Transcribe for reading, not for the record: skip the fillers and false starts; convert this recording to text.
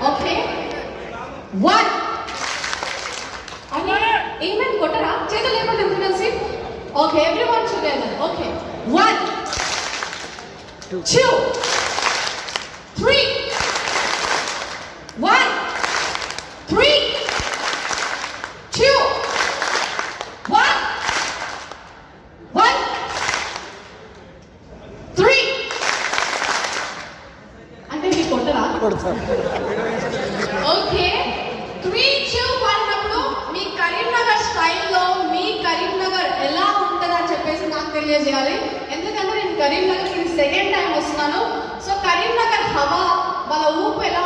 Okay 1 అలా ఏమేం కొట్టరా చేతులు లేపండి అందరూ కలిసి ఓకే ఎవ్రీవన్ టుగెదర్ ఓకే 1 2 3 1 3 2 1 1 3 అంటే మీరు కొట్టరా ఓకే 3 2 1 అన్నప్పుడు మీ కరీంనగర్ స్టైల్లో మీ కరీంనగర్ ఎలా ఉంటుందని చెప్పేసి నాకు తెలియజేయాలి. ఎందుకంటే నేను కరీంనగర్కి సెకండ్ టైం వస్తున్నాను. సో కరీంనగర్ హవా వాళ్ళ ఊపు ఎలా